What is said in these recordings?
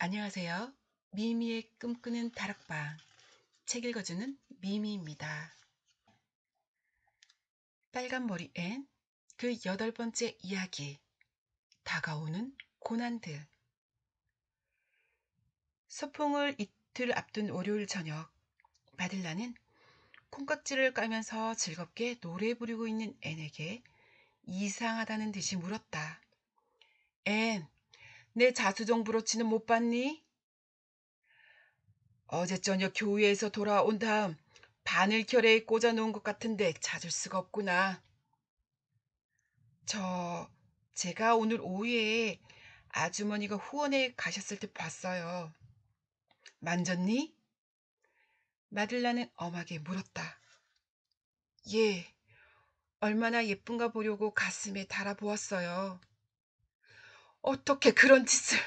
안녕하세요. 미미의 꿈꾸는 다락방 책 읽어주는 미미입니다. 빨간 머리 앤 그 8번째 이야기 다가오는 고난들. 소풍을 이틀 앞둔 월요일 저녁, 마들라는 콩깍지를 까면서 즐겁게 노래 부르고 있는 앤에게 이상하다는 듯이 물었다. 앤, 내 자수정 브로치는 못 봤니? 어제 저녁 교회에서 돌아온 다음 바늘 결에 꽂아 놓은 것 같은데 찾을 수가 없구나. 제가 오늘 오후에 아주머니가 후원에 가셨을 때 봤어요. 만졌니? 마들라는 엄하게 물었다. 예, 얼마나 예쁜가 보려고 가슴에 달아보았어요. 어떻게 그런 짓을,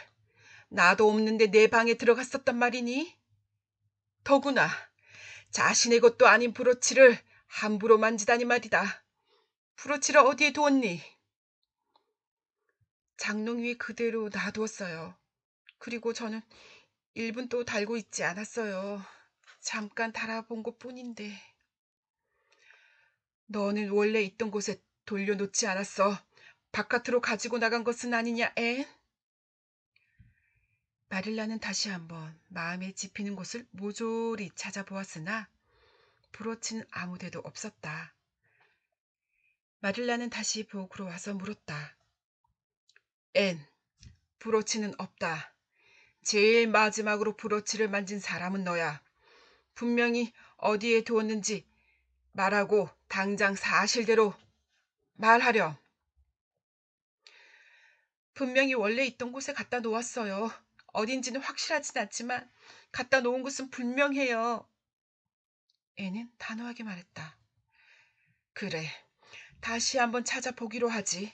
나도 없는데 내 방에 들어갔었단 말이니? 더구나 자신의 것도 아닌 브로치를 함부로 만지다니 말이다. 브로치를 어디에 두었니? 장롱 위에 그대로 놔두었어요. 그리고 저는 1분도 달고 있지 않았어요. 잠깐 달아본 것뿐인데. 너는 원래 있던 곳에 돌려놓지 않았어. 바깥으로 가지고 나간 것은 아니냐, 앤? 마릴라는 다시 한번 마음에 집히는 곳을 모조리 찾아보았으나 브로치는 아무데도 없었다. 마릴라는 다시 부엌으로 와서 물었다. 앤, 브로치는 없다. 제일 마지막으로 브로치를 만진 사람은 너야. 분명히 어디에 두었는지 말하고 당장 사실대로 말하렴. 분명히 원래 있던 곳에 갖다 놓았어요. 어딘지는 확실하진 않지만 갖다 놓은 곳은 분명해요. 애는 단호하게 말했다. 그래, 다시 한번 찾아보기로 하지.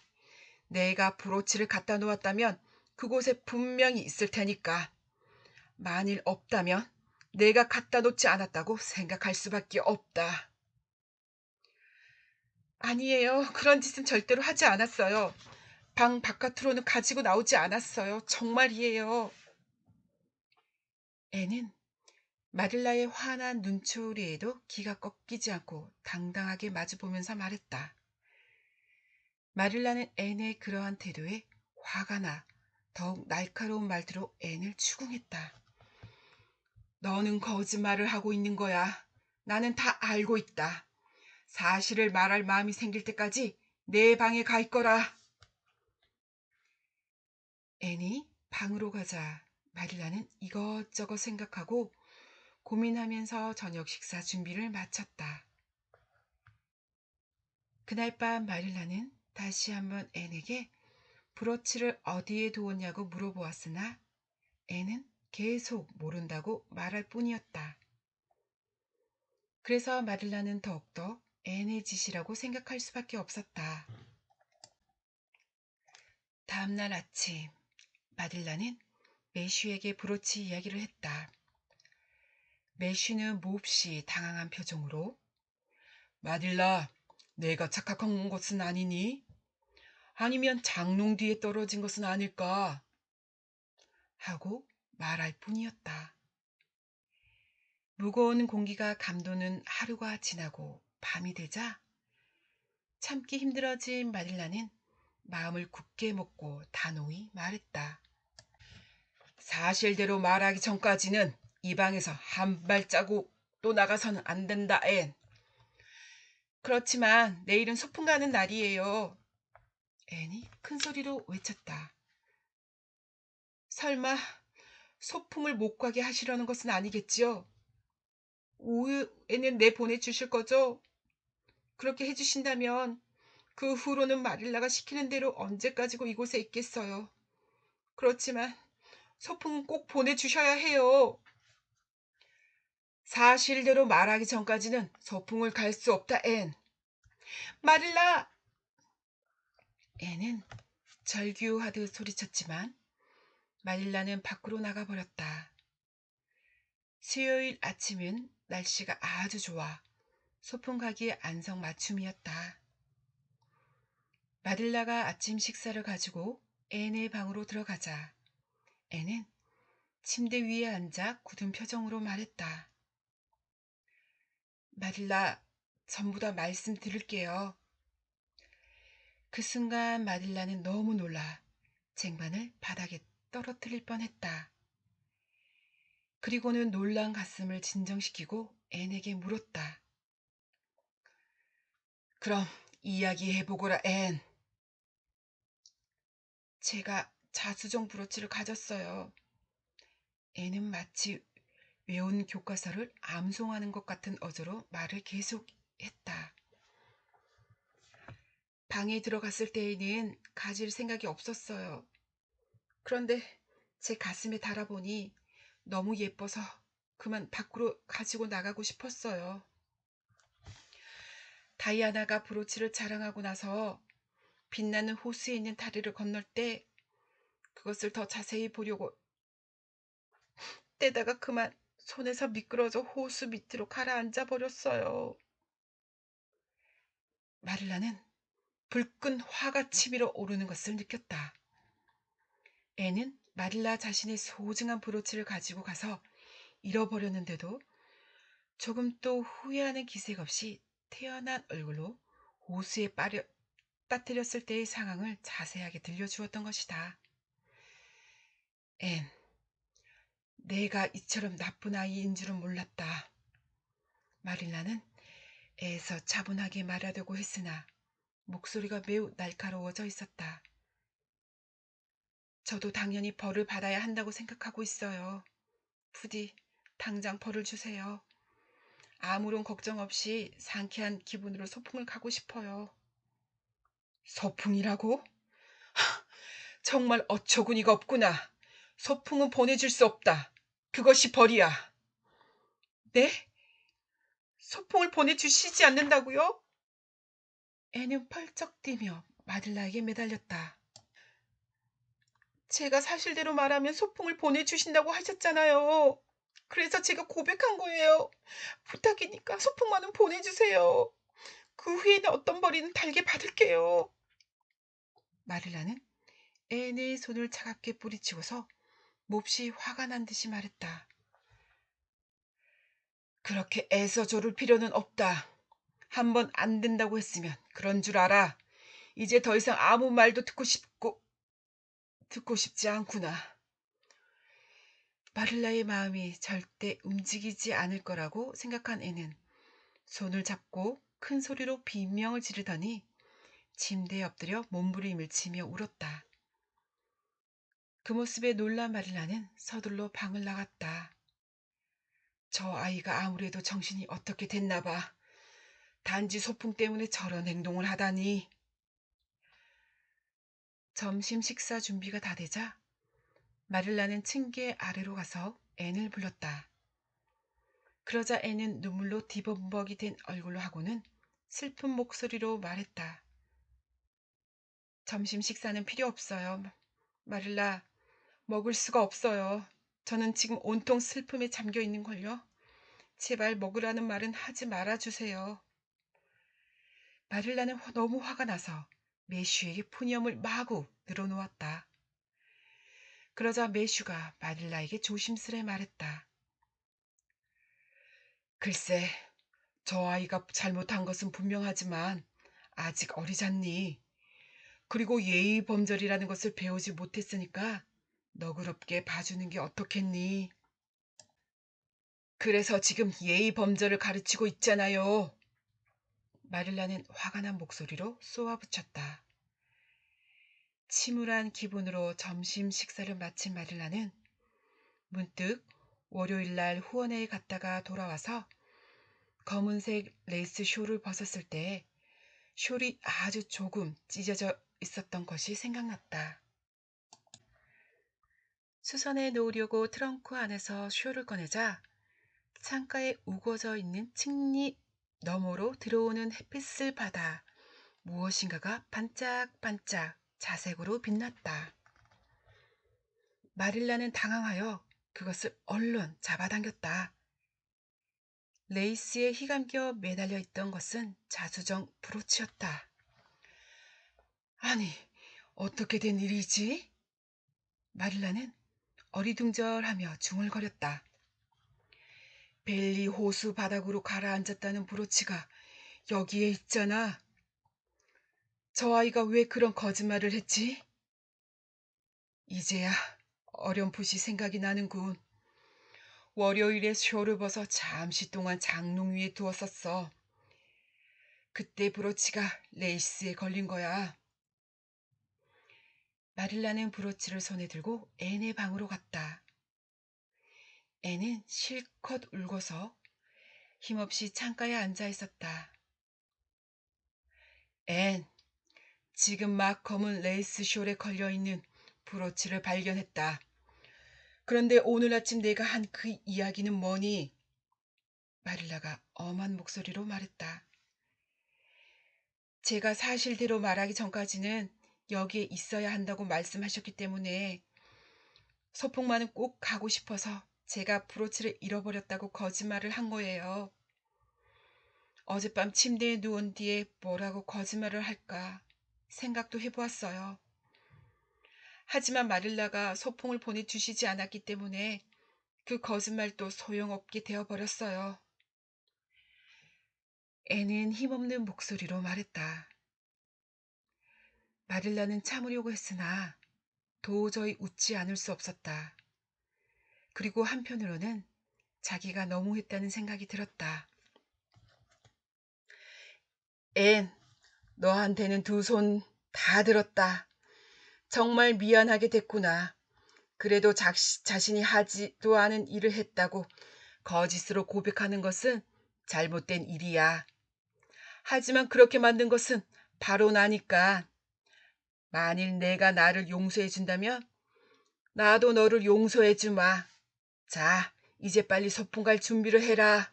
내가 브로치를 갖다 놓았다면 그곳에 분명히 있을 테니까. 만일 없다면 내가 갖다 놓지 않았다고 생각할 수밖에 없다. 아니에요. 그런 짓은 절대로 하지 않았어요. 방 바깥으로는 가지고 나오지 않았어요. 정말이에요. 애는 마릴라의 환한 눈초리에도 기가 꺾이지 않고 당당하게 마주보면서 말했다. 마릴라는 앤의 그러한 태도에 화가 나 더욱 날카로운 말투로 앤을 추궁했다. 너는 거짓말을 하고 있는 거야. 나는 다 알고 있다. 사실을 말할 마음이 생길 때까지 내 방에 가 있거라. 앤이 방으로 가자 마릴라는 이것저것 생각하고 고민하면서 저녁 식사 준비를 마쳤다. 그날 밤 마릴라는 다시 한번 앤에게 브로치를 어디에 두었냐고 물어보았으나 앤은 계속 모른다고 말할 뿐이었다. 그래서 마릴라는 더욱더 앤의 짓이라고 생각할 수밖에 없었다. 다음날 아침 마릴라는 매슈에게 브로치 이야기를 했다. 매슈는 몹시 당황한 표정으로 마릴라, 내가 착각한 것은 아니니? 아니면 장롱 뒤에 떨어진 것은 아닐까? 하고 말할 뿐이었다. 무거운 공기가 감도는 하루가 지나고 밤이 되자 참기 힘들어진 마릴라는 마음을 굳게 먹고 단호히 말했다. 사실대로 말하기 전까지는 이 방에서 한 발자국도 나가서는 안 된다, 앤. 그렇지만 내일은 소풍 가는 날이에요. 앤이 큰 소리로 외쳤다. 설마 소풍을 못 가게 하시려는 것은 아니겠지요? 오후에는 내 보내주실 거죠? 그렇게 해주신다면 그 후로는 마릴라가 시키는 대로 언제까지고 이곳에 있겠어요. 그렇지만 소풍은 꼭 보내주셔야 해요. 사실대로 말하기 전까지는 소풍을 갈 수 없다, 앤. 마릴라! 앤은 절규하듯 소리쳤지만 마릴라는 밖으로 나가버렸다. 수요일 아침은 날씨가 아주 좋아 소풍 가기에 안성맞춤이었다. 마릴라가 아침 식사를 가지고 앤의 방으로 들어가자 앤은 침대 위에 앉아 굳은 표정으로 말했다. 마릴라, 전부 다 말씀드릴게요. 그 순간 마릴라는 너무 놀라 쟁반을 바닥에 떨어뜨릴 뻔했다. 그리고는 놀란 가슴을 진정시키고 앤에게 물었다. 그럼 이야기해보거라, 앤. 제가 자수정 브로치를 가졌어요. 앤은 마치 외운 교과서를 암송하는 것 같은 어조로 말을 계속했다. 방에 들어갔을 때에는 가질 생각이 없었어요. 그런데 제 가슴에 달아보니 너무 예뻐서 그만 밖으로 가지고 나가고 싶었어요. 다이아나가 브로치를 자랑하고 나서 빛나는 호수에 있는 다리를 건널 때 그것을 더 자세히 보려고 떼다가 그만 손에서 미끄러져 호수 밑으로 가라앉아 버렸어요. 마릴라는 불끈 화가 치밀어 오르는 것을 느꼈다. 애는 마릴라 자신의 소중한 브로치를 가지고 가서 잃어버렸는데도 조금도 후회하는 기색 없이 태연한 얼굴로 호수에 빠뜨렸을 때의 상황을 자세하게 들려주었던 것이다. 앤, 내가 이처럼 나쁜 아이인 줄은 몰랐다. 마릴라는 애에서 차분하게 말하려고 했으나 목소리가 매우 날카로워져 있었다. 저도 당연히 벌을 받아야 한다고 생각하고 있어요. 부디 당장 벌을 주세요. 아무런 걱정 없이 상쾌한 기분으로 소풍을 가고 싶어요. 소풍이라고? 정말 어처구니가 없구나. 소풍은 보내줄 수 없다. 그것이 벌이야. 네? 소풍을 보내주시지 않는다고요? 애는 펄쩍 뛰며 마릴라에게 매달렸다. 제가 사실대로 말하면 소풍을 보내주신다고 하셨잖아요. 그래서 제가 고백한 거예요. 부탁이니까 소풍만은 보내주세요. 그 후에는 어떤 벌이는 달게 받을게요. 마릴라는 앤의 손을 차갑게 뿌리치고서 몹시 화가 난 듯이 말했다. 그렇게 애써 조를 필요는 없다. 한번 안 된다고 했으면 그런 줄 알아. 이제 더 이상 아무 말도 듣고 싶지 않구나. 마릴라의 마음이 절대 움직이지 않을 거라고 생각한 애는 손을 잡고 큰 소리로 비명을 지르더니 침대에 엎드려 몸부림을 치며 울었다. 그 모습에 놀란 마릴라는 서둘러 방을 나갔다. 저 아이가 아무래도 정신이 어떻게 됐나 봐. 단지 소풍 때문에 저런 행동을 하다니. 점심 식사 준비가 다 되자 마릴라는 층계 아래로 가서 앤을 불렀다. 그러자 앤은 눈물로 뒤범벅이 된 얼굴로 하고는 슬픈 목소리로 말했다. 점심 식사는 필요 없어요. 마릴라, 먹을 수가 없어요. 저는 지금 온통 슬픔에 잠겨 있는걸요. 제발 먹으라는 말은 하지 말아주세요. 마릴라는 너무 화가 나서 매슈에게 푸념을 마구 늘어놓았다. 그러자 매슈가 마릴라에게 조심스레 말했다. 글쎄, 저 아이가 잘못한 것은 분명하지만 아직 어리잖니. 그리고 예의 범절이라는 것을 배우지 못했으니까 너그럽게 봐주는 게 어떻겠니? 그래서 지금 예의 범절을 가르치고 있잖아요. 마릴라는 화가 난 목소리로 쏘아붙였다. 침울한 기분으로 점심 식사를 마친 마릴라는 문득 월요일날 후원회에 갔다가 돌아와서 검은색 레이스 숄을 벗었을 때 숄이 아주 조금 찢어져 있었던 것이 생각났다. 수선에 놓으려고 트렁크 안에서 숄을 꺼내자 창가에 우거져 있는 칡잎 너머로 들어오는 햇빛을 받아 무엇인가가 반짝반짝 자색으로 빛났다. 마릴라는 당황하여 그것을 얼른 잡아당겼다. 레이스에 휘감겨 매달려 있던 것은 자수정 브로치였다. 아니, 어떻게 된 일이지? 마릴라는 어리둥절하며 중얼거렸다. 벨리 호수 바닥으로 가라앉았다는 브로치가 여기에 있잖아. 저 아이가 왜 그런 거짓말을 했지? 이제야 어렴풋이 생각이 나는군. 월요일에 쇼를 벗어 잠시 동안 장롱 위에 두었었어. 그때 브로치가 레이스에 걸린 거야. 마릴라는 브로치를 손에 들고 앤의 방으로 갔다. 앤은 실컷 울고서 힘없이 창가에 앉아 있었다. 앤, 지금 막 검은 레이스 숄에 걸려있는 브로치를 발견했다. 그런데 오늘 아침 내가 한 그 이야기는 뭐니? 마릴라가 엄한 목소리로 말했다. 제가 사실대로 말하기 전까지는 여기에 있어야 한다고 말씀하셨기 때문에 소풍만은 꼭 가고 싶어서 제가 브로치를 잃어버렸다고 거짓말을 한 거예요. 어젯밤 침대에 누운 뒤에 뭐라고 거짓말을 할까 생각도 해보았어요. 하지만 마릴라가 소풍을 보내주시지 않았기 때문에 그 거짓말도 소용없게 되어버렸어요. 애는 힘없는 목소리로 말했다. 마릴라는 참으려고 했으나 도저히 웃지 않을 수 없었다. 그리고 한편으로는 자기가 너무했다는 생각이 들었다. 앤, 너한테는 두 손 다 들었다. 정말 미안하게 됐구나. 그래도 자신이 하지도 않은 일을 했다고 거짓으로 고백하는 것은 잘못된 일이야. 하지만 그렇게 만든 것은 바로 나니까. 만일 내가 나를 용서해준다면 나도 너를 용서해주마. 자, 이제 빨리 소풍 갈 준비를 해라.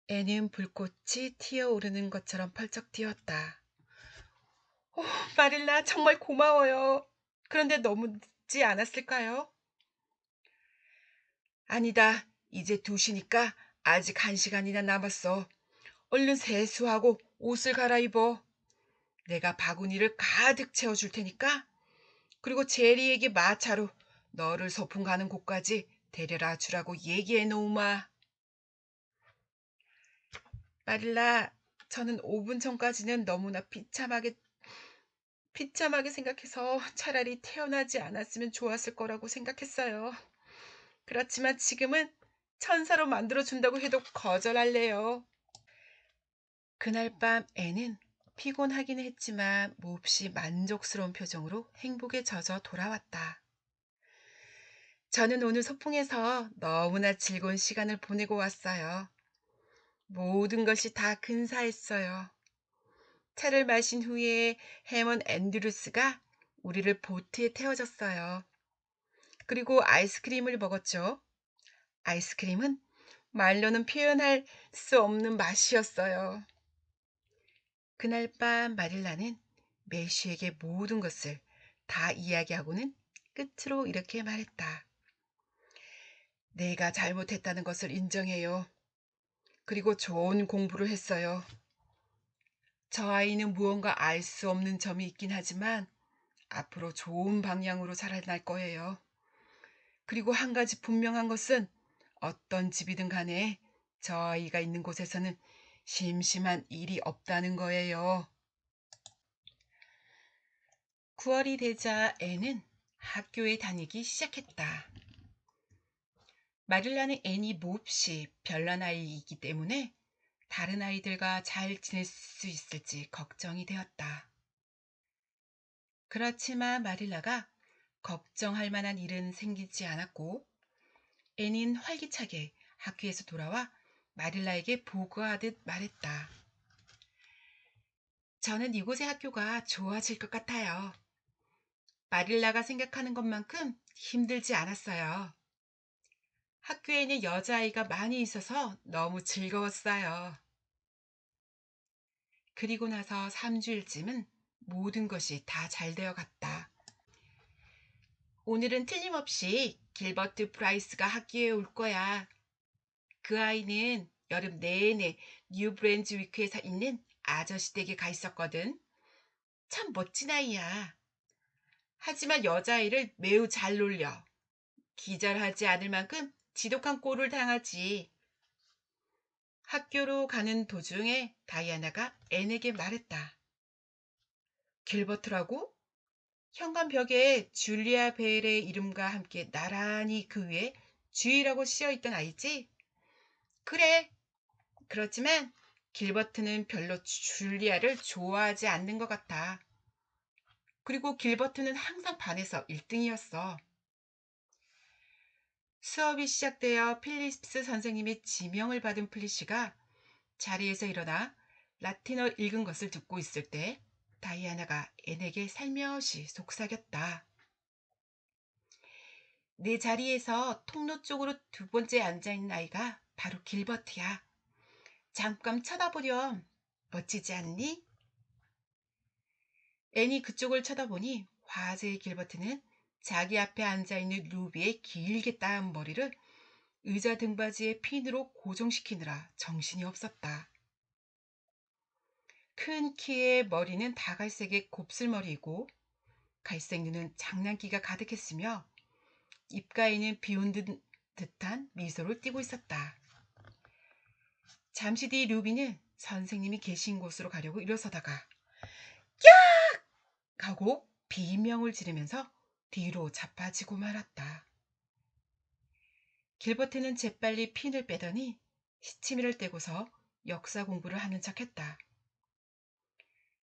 애는 불꽃이 튀어오르는 것처럼 펄쩍 뛰었다. 마릴라 정말 고마워요. 그런데 너무 늦지 않았을까요? 아니다. 이제 2시니까 아직 1시간이나 남았어. 얼른 세수하고 옷을 갈아입어. 내가 바구니를 가득 채워줄 테니까. 그리고 제리에게 마차로 너를 소풍 가는 곳까지 데려다 주라고 얘기해 놓으마. 마릴라, 저는 5분 전까지는 너무나 비참하게 생각해서 차라리 태어나지 않았으면 좋았을 거라고 생각했어요. 그렇지만 지금은 천사로 만들어준다고 해도 거절할래요. 그날 밤 애는 피곤하긴 했지만 몹시 만족스러운 표정으로 행복에 젖어 돌아왔다. 저는 오늘 소풍에서 너무나 즐거운 시간을 보내고 왔어요. 모든 것이 다 근사했어요. 차를 마신 후에 해먼 앤드루스가 우리를 보트에 태워줬어요. 그리고 아이스크림을 먹었죠. 아이스크림은 말로는 표현할 수 없는 맛이었어요. 그날 밤 마릴라는 매슈에게 모든 것을 다 이야기하고는 끝으로 이렇게 말했다. 내가 잘못했다는 것을 인정해요. 그리고 좋은 공부를 했어요. 저 아이는 무언가 알 수 없는 점이 있긴 하지만 앞으로 좋은 방향으로 자라날 거예요. 그리고 한 가지 분명한 것은 어떤 집이든 간에 저 아이가 있는 곳에서는 심심한 일이 없다는 거예요. 9월이 되자 애는 학교에 다니기 시작했다. 마릴라는 애니 몹시 별난 아이이기 때문에 다른 아이들과 잘 지낼 수 있을지 걱정이 되었다. 그렇지만 마릴라가 걱정할 만한 일은 생기지 않았고 애는 활기차게 학교에서 돌아와 마릴라에게 보고하듯 말했다. 저는 이곳의 학교가 좋아질 것 같아요. 마릴라가 생각하는 것만큼 힘들지 않았어요. 학교에는 여자아이가 많이 있어서 너무 즐거웠어요. 그리고 나서 3주일쯤은 모든 것이 다 잘 되어 갔다. 오늘은 틀림없이 길버트 프라이스가 학교에 올 거야. 그 아이는 여름 내내 뉴 브랜즈위크에서 있는 아저씨 댁에 가 있었거든. 참 멋진 아이야. 하지만 여자아이를 매우 잘 놀려. 기절하지 않을 만큼 지독한 꼴을 당하지. 학교로 가는 도중에 다이아나가 앤에게 말했다. 길버트라고? 현관벽에 줄리아 벨의 이름과 함께 나란히 그 위에 주희라고 씌어있던 아이지? 그래. 그렇지만 길버트는 별로 줄리아를 좋아하지 않는 것 같아. 그리고 길버트는 항상 반에서 1등이었어. 수업이 시작되어 필립스 선생님의 지명을 받은 플리시가 자리에서 일어나 라틴어 읽은 것을 듣고 있을 때 다이아나가 앤에게 살며시 속삭였다. 내 자리에서 통로 쪽으로 두 번째 앉아있는 아이가 바로 길버트야. 잠깐 쳐다보렴. 멋지지 않니? 앤이 그쪽을 쳐다보니 화제의 길버트는 자기 앞에 앉아있는 루비의 길게 따은 머리를 의자 등받이에 핀으로 고정시키느라 정신이 없었다. 큰 키의 머리는 다갈색의 곱슬머리이고 갈색 눈은 장난기가 가득했으며 입가에는 비웃는 듯한 미소를 띠고 있었다. 잠시 뒤 루비는 선생님이 계신 곳으로 가려고 일어서다가 야! 하고 비명을 지르면서 뒤로 자빠지고 말았다. 길버트는 재빨리 핀을 빼더니 시치미를 떼고서 역사 공부를 하는 척했다.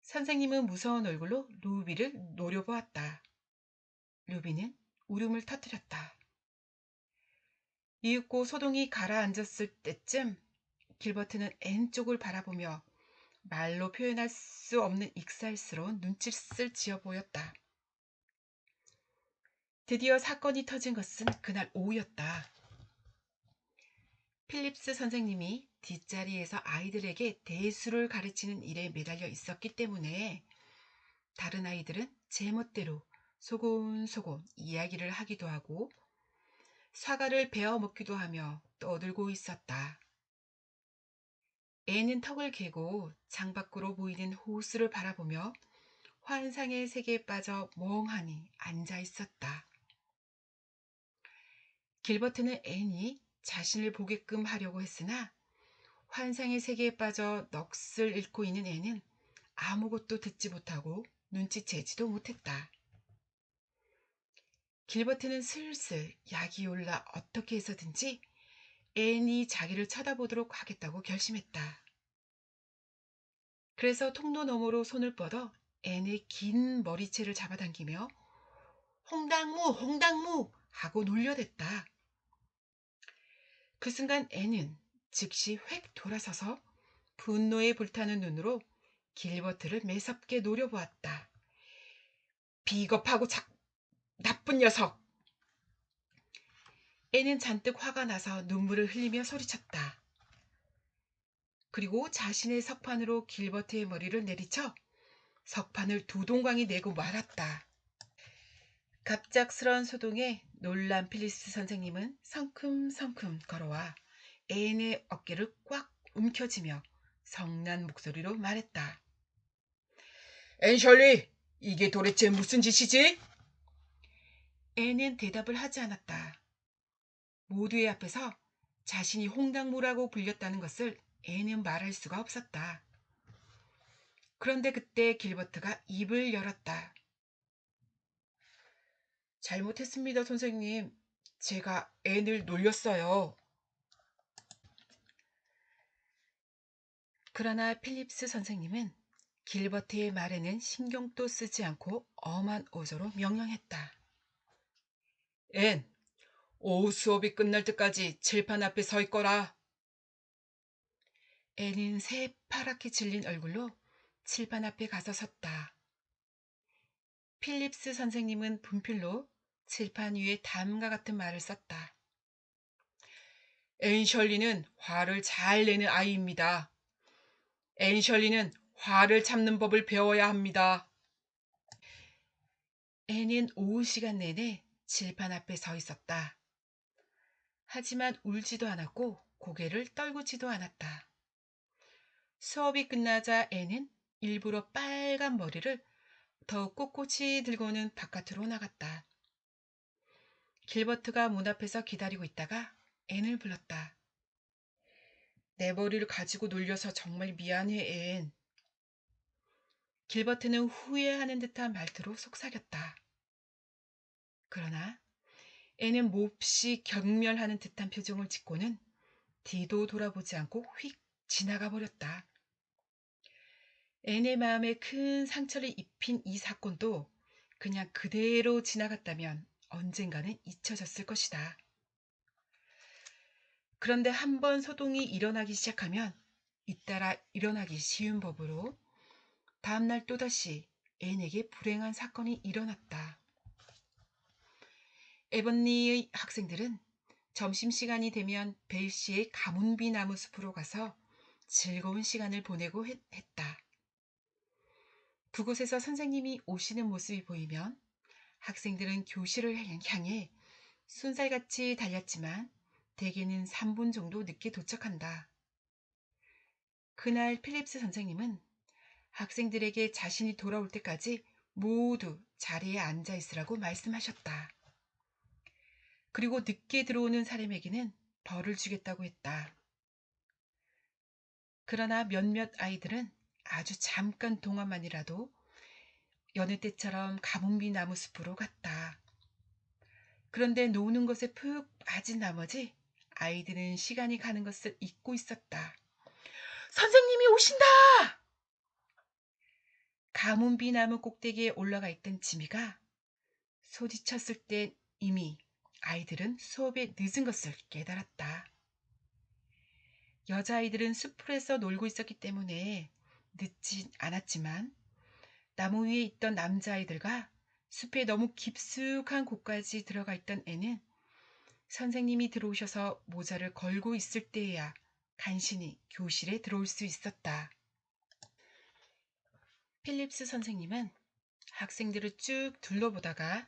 선생님은 무서운 얼굴로 루비를 노려보았다. 루비는 울음을 터뜨렸다. 이윽고 소동이 가라앉았을 때쯤 길버트는 앤 쪽을 바라보며 말로 표현할 수 없는 익살스러운 눈짓을 지어 보였다. 드디어 사건이 터진 것은 그날 오후였다. 필립스 선생님이 뒷자리에서 아이들에게 대수를 가르치는 일에 매달려 있었기 때문에 다른 아이들은 제멋대로 소곤소곤 이야기를 하기도 하고 사과를 베어 먹기도 하며 떠들고 있었다. 애는 턱을 개고 창밖으로 보이는 호수를 바라보며 환상의 세계에 빠져 멍하니 앉아 있었다. 길버트는 앤이 자신을 보게끔 하려고 했으나 환상의 세계에 빠져 넋을 잃고 있는 애는 아무것도 듣지 못하고 눈치채지도 못했다. 길버트는 슬슬 약이 올라 어떻게 해서든지 앤이 자기를 쳐다보도록 하겠다고 결심했다. 그래서 통로 너머로 손을 뻗어 앤의 긴 머리채를 잡아당기며 홍당무 홍당무 하고 놀려댔다. 그 순간 앤은 즉시 획 돌아서서 분노에 불타는 눈으로 길버트를 매섭게 노려보았다. 비겁하고 나쁜 녀석! 앤은 잔뜩 화가 나서 눈물을 흘리며 소리쳤다. 그리고 자신의 석판으로 길버트의 머리를 내리쳐 석판을 두 동강이 내고 말았다. 갑작스런 소동에 놀란 필립스 선생님은 성큼성큼 걸어와 앤의 어깨를 꽉 움켜쥐며 성난 목소리로 말했다. 앤셜리, 이게 도대체 무슨 짓이지? 앤은 대답을 하지 않았다. 모두의 앞에서 자신이 홍당무라고 불렸다는 것을 앤은 말할 수가 없었다. 그런데 그때 길버트가 입을 열었다. 잘못했습니다, 선생님. 제가 앤을 놀렸어요. 그러나 필립스 선생님은 길버트의 말에는 신경도 쓰지 않고 엄한 어조로 명령했다. 앤, 오후 수업이 끝날 때까지 칠판 앞에 서 있거라. 앤은 새파랗게 질린 얼굴로 칠판 앞에 가서 섰다. 필립스 선생님은 분필로 칠판 위에 다음과 같은 말을 썼다. 앤셜리는 화를 잘 내는 아이입니다. 앤셜리는 화를 참는 법을 배워야 합니다. 앤은 오후 시간 내내 칠판 앞에 서 있었다. 하지만 울지도 않았고 고개를 떨구지도 않았다. 수업이 끝나자 앤은 일부러 빨간 머리를 더욱 꼿꼿이 들고는 바깥으로 나갔다. 길버트가 문 앞에서 기다리고 있다가 앤을 불렀다. 내 머리를 가지고 놀려서 정말 미안해, 앤. 길버트는 후회하는 듯한 말투로 속삭였다. 그러나 앤은 몹시 경멸하는 듯한 표정을 짓고는 뒤도 돌아보지 않고 휙 지나가 버렸다. 앤의 마음에 큰 상처를 입힌 이 사건도 그냥 그대로 지나갔다면 언젠가는 잊혀졌을 것이다. 그런데 한번 소동이 일어나기 시작하면 잇따라 일어나기 쉬운 법으로 다음날 또다시 앤에게 불행한 사건이 일어났다. 에번니의 학생들은 점심시간이 되면 벨시의 가문비 나무 숲으로 가서 즐거운 시간을 보내고 했다. 그곳에서 선생님이 오시는 모습이 보이면 학생들은 교실을 향해 순살같이 달렸지만 대개는 3분 정도 늦게 도착한다. 그날 필립스 선생님은 학생들에게 자신이 돌아올 때까지 모두 자리에 앉아 있으라고 말씀하셨다. 그리고 늦게 들어오는 사람에게는 벌을 주겠다고 했다. 그러나 몇몇 아이들은 아주 잠깐 동안만이라도 여느 때처럼 가뭄비 나무 숲으로 갔다. 그런데 노는 것에 푹 빠진 나머지 아이들은 시간이 가는 것을 잊고 있었다. 선생님이 오신다! 가뭄비 나무 꼭대기에 올라가 있던 지미가 소리쳤을 때 이미 아이들은 수업에 늦은 것을 깨달았다. 여자아이들은 숲에서 놀고 있었기 때문에 늦진 않았지만 나무 위에 있던 남자아이들과 숲에 너무 깊숙한 곳까지 들어가 있던 애는 선생님이 들어오셔서 모자를 걸고 있을 때에야 간신히 교실에 들어올 수 있었다. 필립스 선생님은 학생들을 쭉 둘러보다가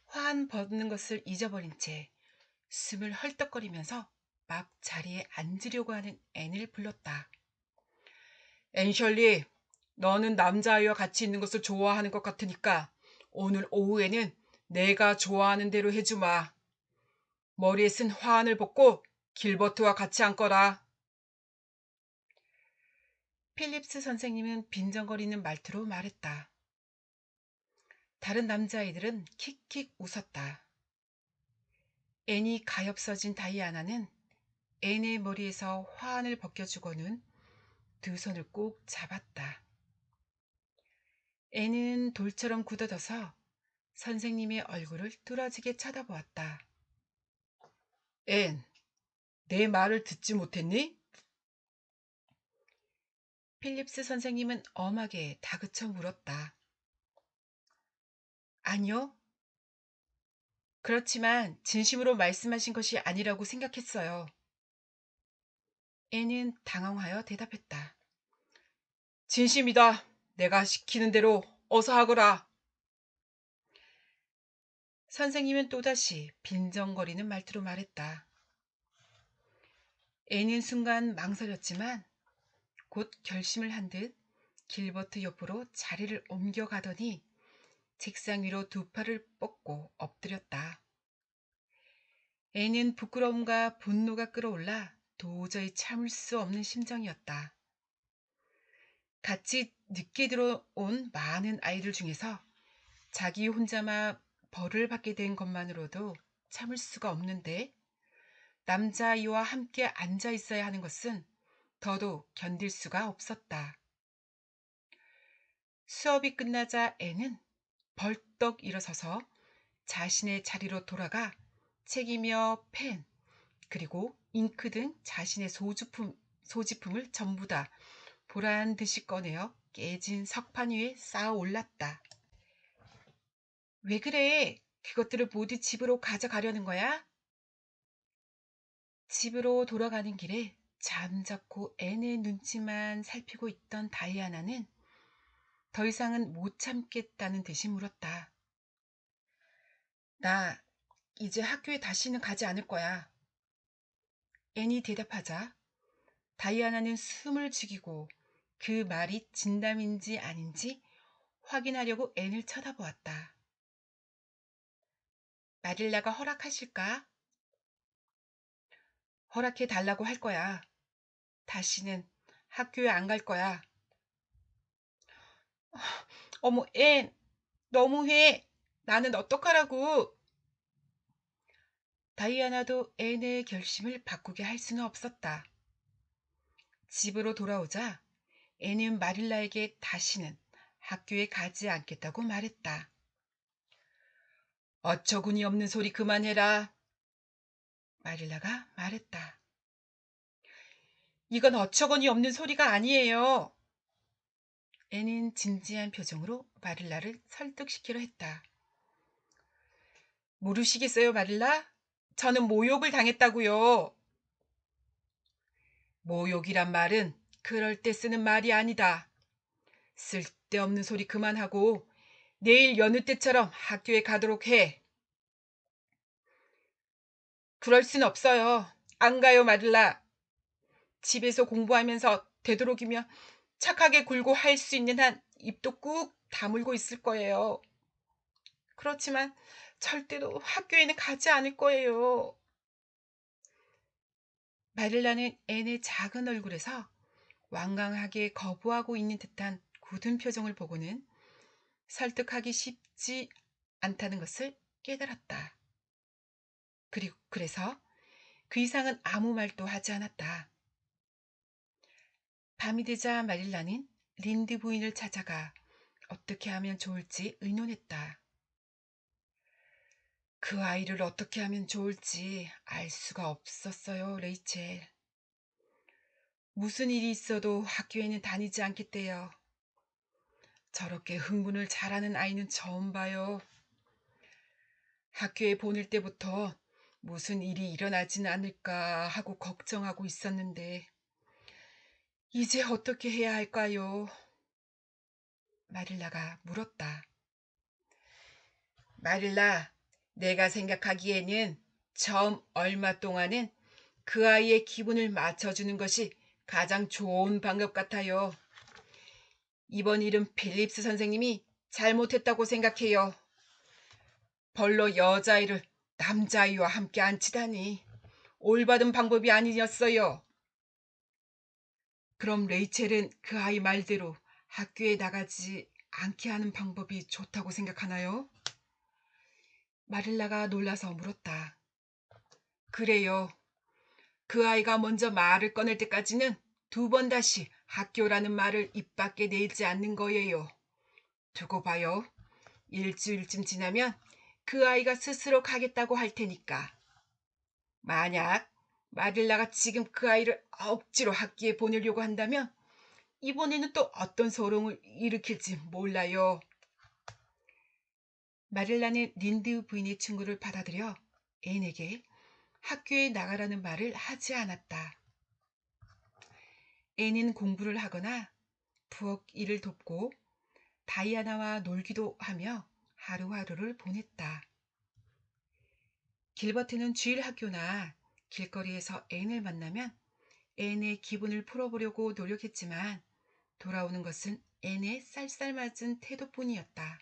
화한 벗는 것을 잊어버린 채 숨을 헐떡거리면서 막 자리에 앉으려고 하는 앤을 불렀다. 앤셜리, 너는 남자아이와 같이 있는 것을 좋아하는 것 같으니까 오늘 오후에는 내가 좋아하는 대로 해주마. 머리에 쓴 화환을 벗고 길버트와 같이 앉거라. 필립스 선생님은 빈정거리는 말투로 말했다. 다른 남자아이들은 킥킥 웃었다. 앤이 가엾어진 다이아나는 앤의 머리에서 화환을 벗겨주고는 두 손을 꼭 잡았다. 앤은 돌처럼 굳어져서 선생님의 얼굴을 뚫어지게 쳐다보았다. 앤, 내 말을 듣지 못했니? 필립스 선생님은 엄하게 다그쳐 물었다. 아니요. 그렇지만 진심으로 말씀하신 것이 아니라고 생각했어요. 앤은 당황하여 대답했다. 진심이다. 내가 시키는 대로 어서 하거라. 선생님은 또다시 빈정거리는 말투로 말했다. 앤은 순간 망설였지만 곧 결심을 한 듯 길버트 옆으로 자리를 옮겨가더니 책상 위로 두 팔을 뻗고 엎드렸다. 앤은 부끄러움과 분노가 끌어올라 도저히 참을 수 없는 심정이었다. 같이 늦게 들어온 많은 아이들 중에서 자기 혼자만 벌을 받게 된 것만으로도 참을 수가 없는데 남자아이와 함께 앉아 있어야 하는 것은 더더욱 견딜 수가 없었다. 수업이 끝나자 앤은 벌떡 일어서서 자신의 자리로 돌아가 책이며 펜, 그리고 잉크 등 자신의 소지품을 전부 다 보란 듯이 꺼내어 깨진 석판 위에 쌓아 올랐다. 왜 그래? 그것들을 모두 집으로 가져가려는 거야? 집으로 돌아가는 길에 잠자코 앤의 눈치만 살피고 있던 다이아나는 더 이상은 못 참겠다는 듯이 물었다. 나 이제 학교에 다시는 가지 않을 거야. 앤이 대답하자 다이아나는 숨을 죽이고 그 말이 진담인지 아닌지 확인하려고 앤을 쳐다보았다. 마릴라가 허락하실까? 허락해 달라고 할 거야. 다시는 학교에 안 갈 거야. 어머, 앤, 너무해. 나는 어떡하라고. 다이아나도 앤의 결심을 바꾸게 할 수는 없었다. 집으로 돌아오자 앤은 마릴라에게 다시는 학교에 가지 않겠다고 말했다. 어처구니 없는 소리 그만해라. 마릴라가 말했다. 이건 어처구니 없는 소리가 아니에요. 앤은 진지한 표정으로 마릴라를 설득시키려 했다. 모르시겠어요, 마릴라? 저는 모욕을 당했다고요. 모욕이란 말은 그럴 때 쓰는 말이 아니다. 쓸데없는 소리 그만하고 내일 여느 때처럼 학교에 가도록 해. 그럴 순 없어요. 안 가요, 마릴라. 집에서 공부하면서 되도록이면 착하게 굴고 할 수 있는 한 입도 꾹 다물고 있을 거예요. 그렇지만 절대로 학교에는 가지 않을 거예요. 마릴라는 앤의 작은 얼굴에서 완강하게 거부하고 있는 듯한 굳은 표정을 보고는 설득하기 쉽지 않다는 것을 깨달았다. 그래서 그 이상은 아무 말도 하지 않았다. 밤이 되자 마릴라는 린드 부인을 찾아가 어떻게 하면 좋을지 의논했다. 그 아이를 어떻게 하면 좋을지 알 수가 없었어요, 레이첼. 무슨 일이 있어도 학교에는 다니지 않겠대요. 저렇게 흥분을 잘하는 아이는 처음 봐요. 학교에 보낼 때부터 무슨 일이 일어나지는 않을까 하고 걱정하고 있었는데 이제 어떻게 해야 할까요? 마릴라가 물었다. 마릴라, 내가 생각하기에는 처음 얼마 동안은 그 아이의 기분을 맞춰주는 것이 가장 좋은 방법 같아요. 이번 일은 필립스 선생님이 잘못했다고 생각해요. 벌로 여자아이를 남자아이와 함께 앉히다니 올바른 방법이 아니었어요. 그럼 레이첼은 그 아이 말대로 학교에 나가지 않게 하는 방법이 좋다고 생각하나요? 마릴라가 놀라서 물었다. 그래요. 그 아이가 먼저 말을 꺼낼 때까지는 두 번 다시 학교라는 말을 입 밖에 내지 않는 거예요. 두고 봐요. 일주일쯤 지나면 그 아이가 스스로 가겠다고 할 테니까. 만약 마릴라가 지금 그 아이를 억지로 학교에 보내려고 한다면 이번에는 또 어떤 소롱을 일으킬지 몰라요. 마릴라는 린드 부인의 친구를 받아들여 앤에게 학교에 나가라는 말을 하지 않았다. 앤은 공부를 하거나 부엌 일을 돕고 다이아나와 놀기도 하며 하루하루를 보냈다. 길버트는 주일 학교나 길거리에서 앤을 만나면 앤의 기분을 풀어보려고 노력했지만 돌아오는 것은 앤의 쌀쌀맞은 태도뿐이었다.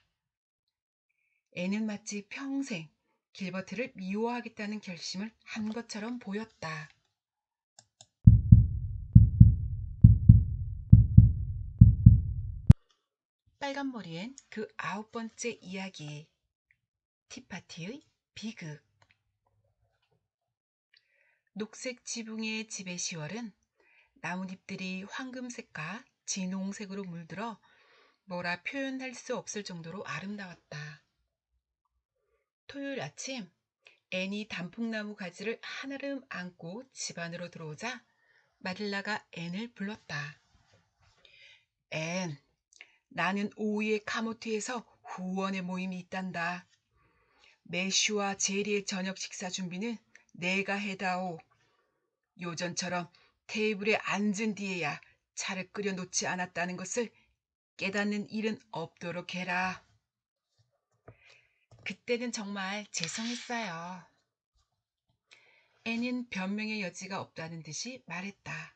앤은 마치 평생 길버트를 미워하겠다는 결심을 한 것처럼 보였다. 빨간머리엔 그 9번째 이야기. 티파티의 비극. 녹색 지붕의 집의 10월은 나뭇잎들이 황금색과 진홍색으로 물들어 뭐라 표현할 수 없을 정도로 아름다웠다. 토요일 아침 앤이 단풍나무 가지를 한아름 안고 집 안으로 들어오자 마릴라가 앤을 불렀다. 앤, 나는 오후에 카모트에서 후원의 모임이 있단다. 매슈와 제리의 저녁 식사 준비는 내가 해다오. 요전처럼 테이블에 앉은 뒤에야 차를 끓여 놓지 않았다는 것을 깨닫는 일은 없도록 해라. 그때는 정말 죄송했어요. 앤은 변명의 여지가 없다는 듯이 말했다.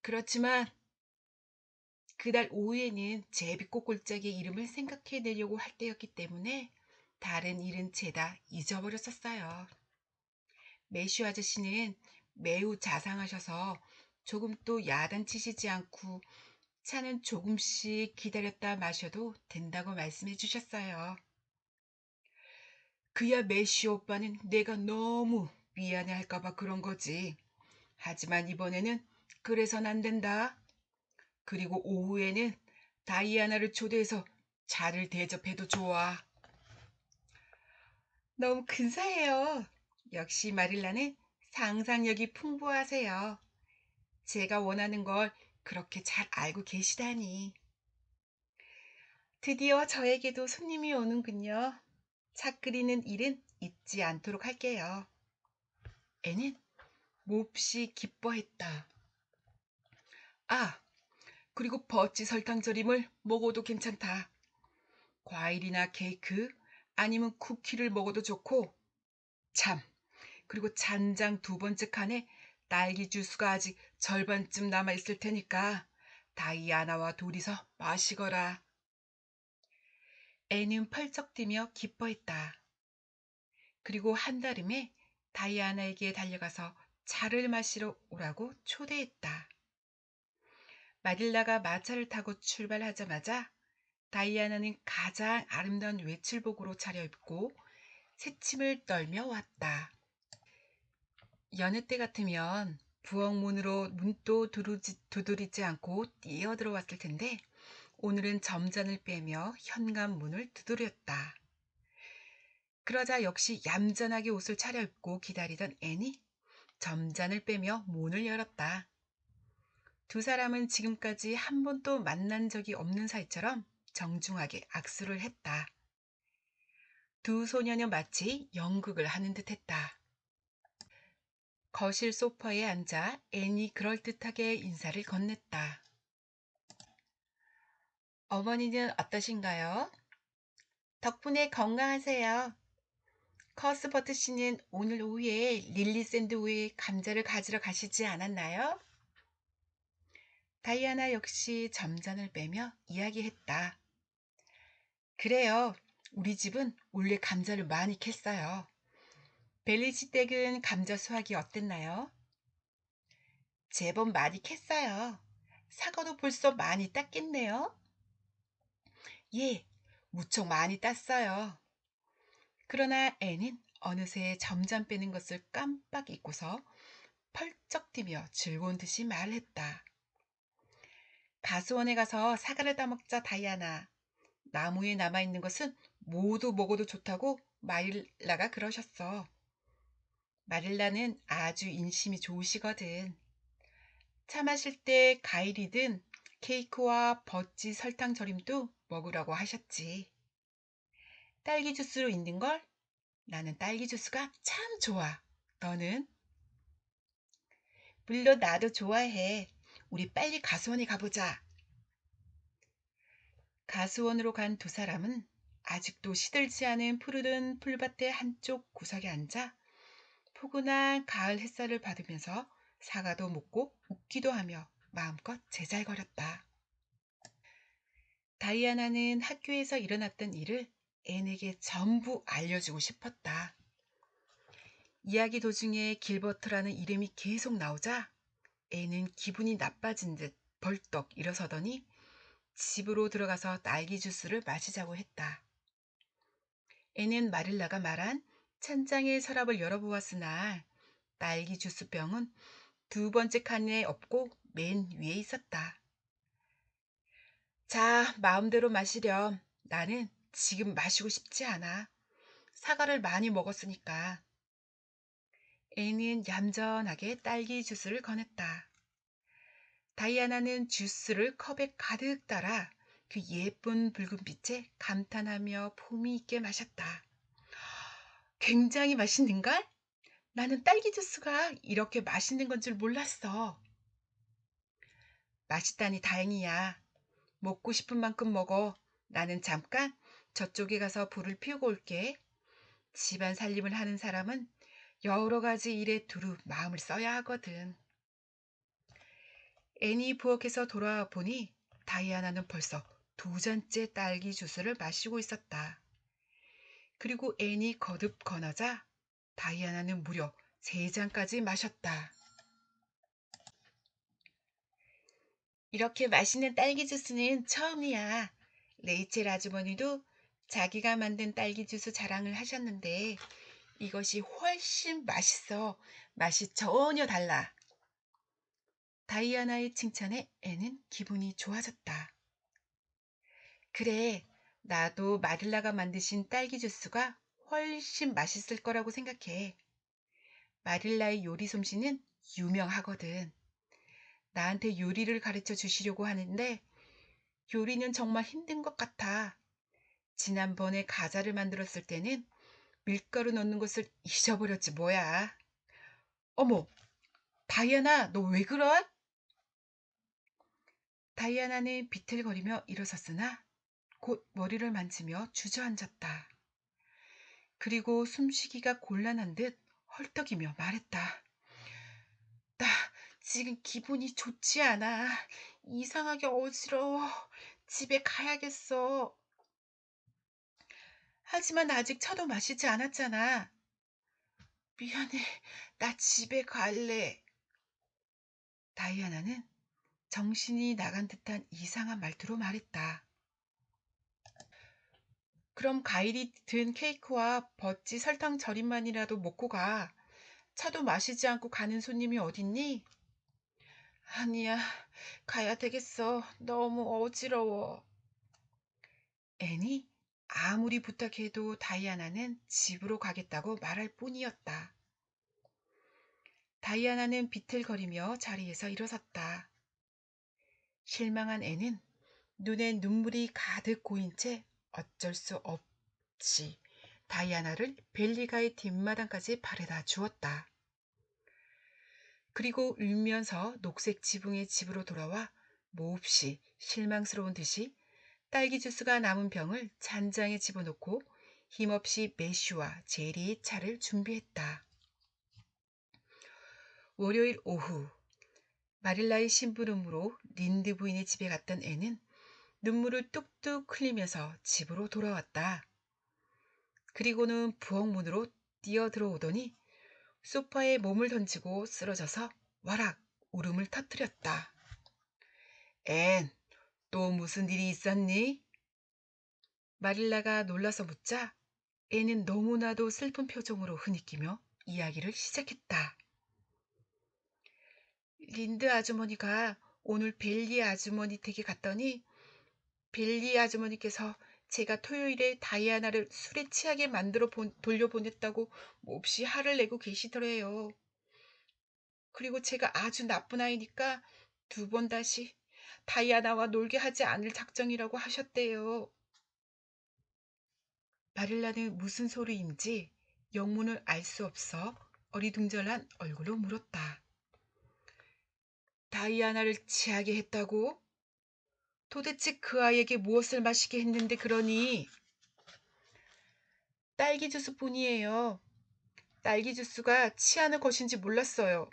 그렇지만 그날 오후에는 제비꽃 골짜기의 이름을 생각해내려고 할 때였기 때문에 다른 일은 죄다 잊어버렸었어요. 매슈 아저씨는 매우 자상하셔서 조금 또 야단치시지 않고 차는 조금씩 기다렸다 마셔도 된다고 말씀해 주셨어요. 그야 매슈 오빠는 내가 너무 미안해 할까봐 그런 거지. 하지만 이번에는 그래선 안 된다. 그리고 오후에는 다이아나를 초대해서 차를 대접해도 좋아. 너무 근사해요. 역시 마릴라는 상상력이 풍부하세요. 제가 원하는 걸 그렇게 잘 알고 계시다니. 드디어 저에게도 손님이 오는군요. 차 끓이는 일은 잊지 않도록 할게요. 애는 몹시 기뻐했다. 아, 그리고 버치 설탕절임을 먹어도 괜찮다. 과일이나 케이크 아니면 쿠키를 먹어도 좋고, 참, 그리고 잔장 두 번째 칸에 딸기 주스가 아직 절반쯤 남아있을 테니까 다이아나와 둘이서 마시거라. 애는 펄쩍 뛰며 기뻐했다. 그리고 한달음에 다이아나에게 달려가서 차를 마시러 오라고 초대했다. 마릴라가 마차를 타고 출발하자마자 다이아나는 가장 아름다운 외출복으로 차려입고 새침을 떨며 왔다. 여느 때 같으면 부엌문으로 문도 두드리지 않고 뛰어들어왔을 텐데 오늘은 점잔을 빼며 현관문을 두드렸다. 그러자 역시 얌전하게 옷을 차려입고 기다리던 앤이 점잔을 빼며 문을 열었다. 두 사람은 지금까지 한 번도 만난 적이 없는 사이처럼 정중하게 악수를 했다. 두 소녀는 마치 연극을 하는 듯했다. 거실 소파에 앉아 앤이 그럴듯하게 인사를 건넸다. 어머니는 어떠신가요? 덕분에 건강하세요. 커스버트 씨는 오늘 오후에 릴리샌드우에 감자를 가지러 가시지 않았나요? 다이아나 역시 점잔을 빼며 이야기했다. 그래요. 우리 집은 원래 감자를 많이 캤어요. 벨리지 댁은 감자 수확이 어땠나요? 제법 많이 캤어요. 사과도 벌써 많이 땄겠네요. 예, 무척 많이 땄어요. 그러나 애는 어느새 점잠 빼는 것을 깜빡 잊고서 펄쩍 뛰며 즐거운 듯이 말했다. 가수원에 가서 사과를 따먹자 다이아나. 나무에 남아있는 것은 모두 먹어도 좋다고 마릴라가 그러셨어. 마릴라는 아주 인심이 좋으시거든. 차 마실 때 과일이든 케이크와 버치 설탕 절임도 먹으라고 하셨지. 딸기 주스로 있는 걸? 나는 딸기 주스가 참 좋아. 너는? 물론 나도 좋아해. 우리 빨리 가수원에 가보자. 가수원으로 간 두 사람은 아직도 시들지 않은 푸르른 풀밭의 한쪽 구석에 앉아 포근한 가을 햇살을 받으면서 사과도 먹고 웃기도 하며 마음껏 제잘거렸다. 다이아나는 학교에서 일어났던 일을 앤에게 전부 알려주고 싶었다. 이야기 도중에 길버트라는 이름이 계속 나오자 앤은 기분이 나빠진 듯 벌떡 일어서더니 집으로 들어가서 딸기 주스를 마시자고 했다. 앤은 마릴라가 말한 찬장의 서랍을 열어보았으나 딸기 주스병은 두 번째 칸에 없고 맨 위에 있었다. 자, 마음대로 마시렴. 나는 지금 마시고 싶지 않아. 사과를 많이 먹었으니까. 애는 얌전하게 딸기 주스를 꺼냈다. 다이아나는 주스를 컵에 가득 따라 그 예쁜 붉은빛에 감탄하며 품위 있게 마셨다. 굉장히 맛있는걸? 나는 딸기 주스가 이렇게 맛있는 건 줄 몰랐어. 맛있다니 다행이야. 먹고 싶은 만큼 먹어. 나는 잠깐 저쪽에 가서 불을 피우고 올게. 집안 살림을 하는 사람은 여러 가지 일에 두루 마음을 써야 하거든. 애니 부엌에서 돌아와 보니 다이아나는 벌써 두 잔째 딸기 주스를 마시고 있었다. 그리고 앤이 거듭 권하자 다이아나는 무려 세 잔까지 마셨다. 이렇게 맛있는 딸기 주스는 처음이야. 레이첼 아주머니도 자기가 만든 딸기 주스 자랑을 하셨는데 이것이 훨씬 맛있어. 맛이 전혀 달라. 다이아나의 칭찬에 앤은 기분이 좋아졌다. 그래, 나도 마릴라가 만드신 딸기 주스가 훨씬 맛있을 거라고 생각해. 마릴라의 요리 솜씨는 유명하거든. 나한테 요리를 가르쳐 주시려고 하는데 요리는 정말 힘든 것 같아. 지난번에 과자를 만들었을 때는 밀가루 넣는 것을 잊어버렸지 뭐야. 어머, 다이아나, 너 왜 그래? 다이아나는 비틀거리며 일어섰으나 곧 머리를 만지며 주저앉았다. 그리고 숨쉬기가 곤란한 듯 헐떡이며 말했다. 나 지금 기분이 좋지 않아. 이상하게 어지러워. 집에 가야겠어. 하지만 아직 차도 마시지 않았잖아. 미안해. 나 집에 갈래. 다이아나는 정신이 나간 듯한 이상한 말투로 말했다. 그럼 과일이 든 케이크와 버찌 설탕 절임만이라도 먹고 가. 차도 마시지 않고 가는 손님이 어딨니? 아니야, 가야 되겠어. 너무 어지러워. 애니 아무리 부탁해도 다이아나는 집으로 가겠다고 말할 뿐이었다. 다이아나는 비틀거리며 자리에서 일어섰다. 실망한 애는 눈에 눈물이 가득 고인 채 어쩔 수 없이 다이아나를 벨리가의 뒷마당까지 바래다 주었다. 그리고 울면서 녹색 지붕의 집으로 돌아와 몹시 실망스러운 듯이 딸기 주스가 남은 병을 잔장에 집어넣고 힘없이 매슈와 제리의 차를 준비했다. 월요일 오후 마릴라의 심부름으로 린드 부인의 집에 갔던 애는 눈물을 뚝뚝 흘리면서 집으로 돌아왔다. 그리고는 부엌 문으로 뛰어들어오더니 소파에 몸을 던지고 쓰러져서 와락 울음을 터뜨렸다. 앤, 또 무슨 일이 있었니? 마릴라가 놀라서 묻자 앤은 너무나도 슬픈 표정으로 흐느끼며 이야기를 시작했다. 린드 아주머니가 오늘 벨리 아주머니 댁에 갔더니 벨리 아주머니께서 제가 토요일에 다이아나를 술에 취하게 만들어 돌려보냈다고 몹시 화를 내고 계시더래요. 그리고 제가 아주 나쁜 아이니까 두 번 다시 다이아나와 놀게 하지 않을 작정이라고 하셨대요. 마릴라는 무슨 소리인지 영문을 알 수 없어 어리둥절한 얼굴로 물었다. 다이아나를 취하게 했다고? 도대체 그 아이에게 무엇을 마시게 했는데 그러니? 딸기 주스뿐이에요. 딸기 주스가 취하는 것인지 몰랐어요.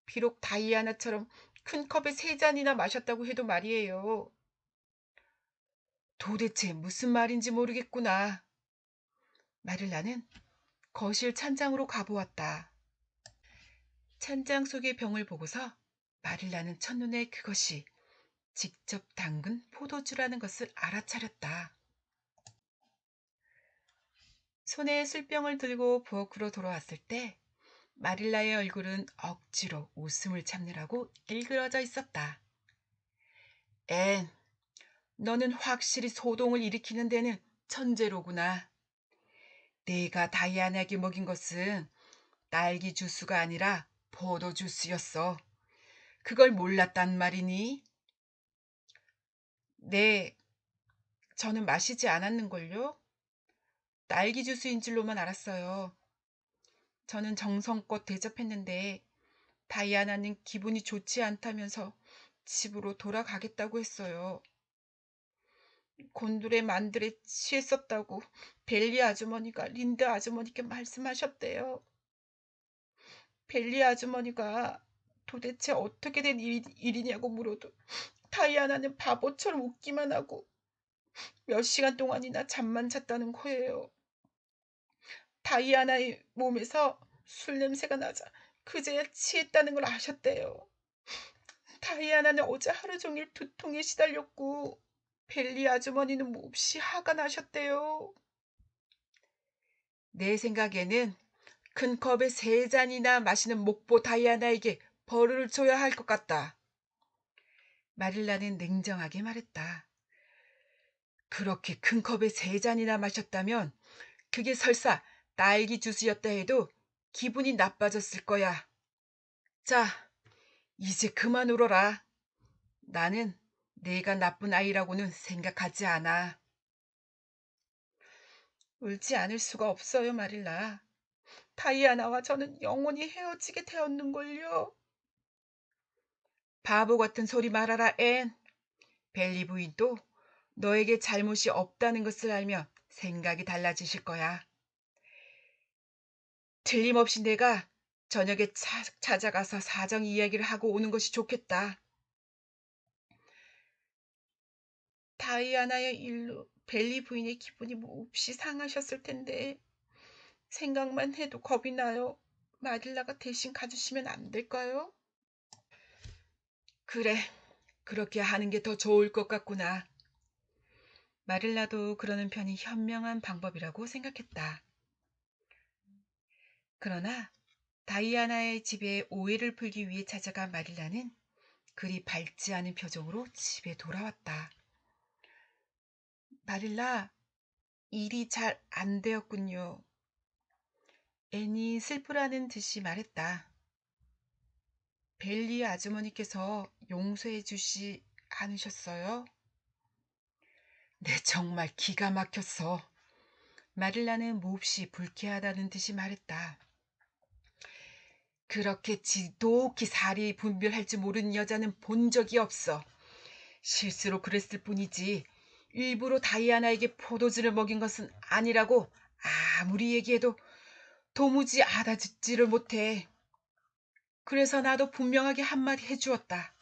비록 다이아나처럼 큰 컵에 세 잔이나 마셨다고 해도 말이에요. 도대체 무슨 말인지 모르겠구나. 마릴라는 거실 찬장으로 가보았다. 찬장 속의 병을 보고서 마릴라는 첫눈에 그것이 직접 담근 포도주라는 것을 알아차렸다. 손에 술병을 들고 부엌으로 돌아왔을 때 마릴라의 얼굴은 억지로 웃음을 참느라고 일그러져 있었다. 앤, 너는 확실히 소동을 일으키는 데는 천재로구나. 내가 다이아나에게 먹인 것은 딸기 주스가 아니라 포도 주스였어. 그걸 몰랐단 말이니? 네, 저는 마시지 않았는걸요. 딸기 주스인 줄로만 알았어요. 저는 정성껏 대접했는데 다이아나는 기분이 좋지 않다면서 집으로 돌아가겠다고 했어요. 곤드레 만들에 취했었다고 벨리 아주머니가 린드 아주머니께 말씀하셨대요. 벨리 아주머니가 도대체 어떻게 된 일이냐고 물어도 다이아나는 바보처럼 웃기만 하고 몇 시간 동안이나 잠만 잤다는 거예요. 다이아나의 몸에서 술 냄새가 나자 그제야 취했다는 걸 아셨대요. 다이아나는 어제 하루 종일 두통에 시달렸고 벨리 아주머니는 몹시 화가 나셨대요. 내 생각에는 큰 컵에 3잔이나 마시는 목보 다이아나에게 벌을 줘야 할 것 같다. 마릴라는 냉정하게 말했다. 그렇게 큰 컵에 3잔이나 마셨다면 그게 설사 딸기 주스였다 해도 기분이 나빠졌을 거야. 자, 이제 그만 울어라. 나는 내가 나쁜 아이라고는 생각하지 않아. 울지 않을 수가 없어요, 마릴라. 다이아나와 저는 영원히 헤어지게 되었는걸요. 바보 같은 소리 말아라, 앤. 벨리 부인도 너에게 잘못이 없다는 것을 알면 생각이 달라지실 거야. 틀림없이 내가 저녁에 찾아가서 사정 이야기를 하고 오는 것이 좋겠다. 다이아나의 일로 벨리 부인의 기분이 몹시 상하셨을 텐데 생각만 해도 겁이 나요. 마릴라가 대신 가주시면 안 될까요? 그래, 그렇게 하는 게 더 좋을 것 같구나. 마릴라도 그러는 편이 현명한 방법이라고 생각했다. 그러나 다이아나의 집에 오해를 풀기 위해 찾아간 마릴라는 그리 밝지 않은 표정으로 집에 돌아왔다. 마릴라, 일이 잘 안 되었군요. 앤이 슬프라는 듯이 말했다. 벨리 아주머니께서 용서해 주시 않으셨어요? 네, 정말 기가 막혔어. 마릴라는 몹시 불쾌하다는 듯이 말했다. 그렇게 지독히 살이 분별할 줄 모르는 여자는 본 적이 없어. 실수로 그랬을 뿐이지 일부러 다이아나에게 포도주를 먹인 것은 아니라고 아무리 얘기해도 도무지 알아듣지를 못해. 그래서 나도 분명하게 한마디 해주었다.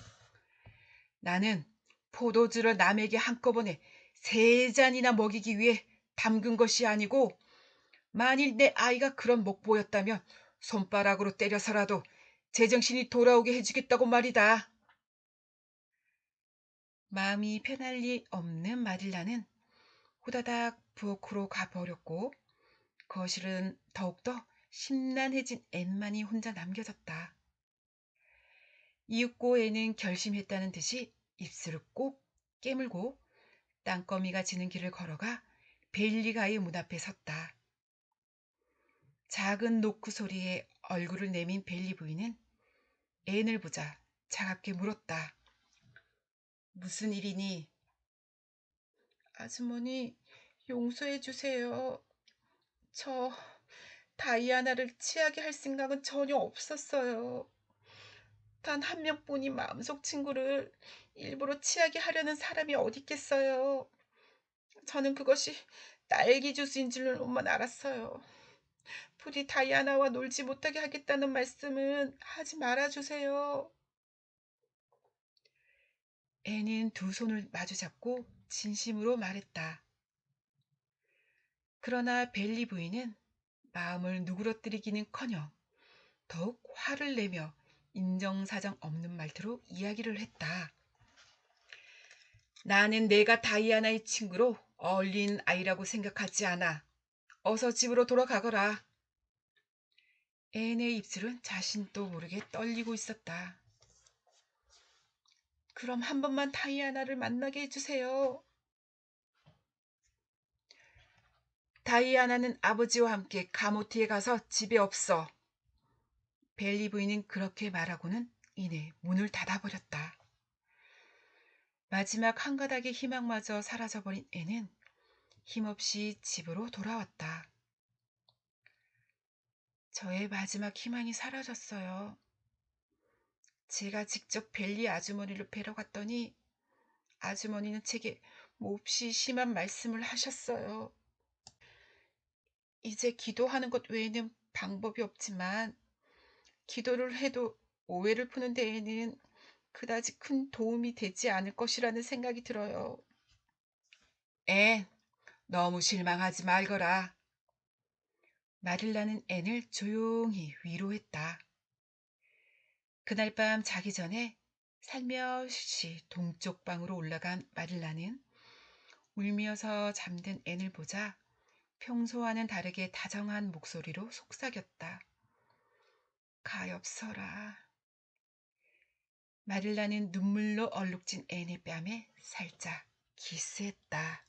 나는 포도주를 남에게 한꺼번에 3잔이나 먹이기 위해 담근 것이 아니고 만일 내 아이가 그런 목보였다면 손바닥으로 때려서라도 제정신이 돌아오게 해주겠다고 말이다. 마음이 편할 리 없는 마릴라는 후다닥 부엌으로 가버렸고 거실은 더욱더 심란해진 앤만이 혼자 남겨졌다. 이윽고 애는 결심했다는 듯이 입술을 꼭 깨물고 땅거미가 지는 길을 걸어가 벨리가의 문 앞에 섰다. 작은 노크 소리에 얼굴을 내민 벨리 부인은 앤을 보자 차갑게 물었다. 무슨 일이니? 아주머니, 용서해 주세요. 저 다이아나를 취하게 할 생각은 전혀 없었어요. 단 한 명뿐인 마음속 친구를 일부러 취하게 하려는 사람이 어디 있겠어요. 저는 그것이 딸기 주스인 줄로만 알았어요. 부디 다이아나와 놀지 못하게 하겠다는 말씀은 하지 말아주세요. 애는 두 손을 마주잡고 진심으로 말했다. 그러나 벨리 부인은 마음을 누그러뜨리기는커녕 더욱 화를 내며 인정사정 없는 말투로 이야기를 했다. 나는 내가 다이아나의 친구로 어울린 아이라고 생각하지 않아. 어서 집으로 돌아가거라. 앤의 입술은 자신도 모르게 떨리고 있었다. 그럼 한 번만 다이아나를 만나게 해주세요. 다이아나는 아버지와 함께 가모티에 가서 집에 없어. 벨리 부인은 그렇게 말하고는 이내 문을 닫아버렸다. 마지막 한 가닥의 희망마저 사라져버린 애는 힘없이 집으로 돌아왔다. 저의 마지막 희망이 사라졌어요. 제가 직접 벨리 아주머니를 뵈러 갔더니 아주머니는 제게 몹시 심한 말씀을 하셨어요. 이제 기도하는 것 외에는 방법이 없지만 기도를 해도 오해를 푸는 데에는 그다지 큰 도움이 되지 않을 것이라는 생각이 들어요. 앤, 너무 실망하지 말거라. 마릴라는 앤을 조용히 위로했다. 그날 밤 자기 전에 살며시 동쪽 방으로 올라간 마릴라는 울면서 잠든 앤을 보자 평소와는 다르게 다정한 목소리로 속삭였다. 가엾어라. 마릴라는 눈물로 얼룩진 앤의 뺨에 살짝 키스했다.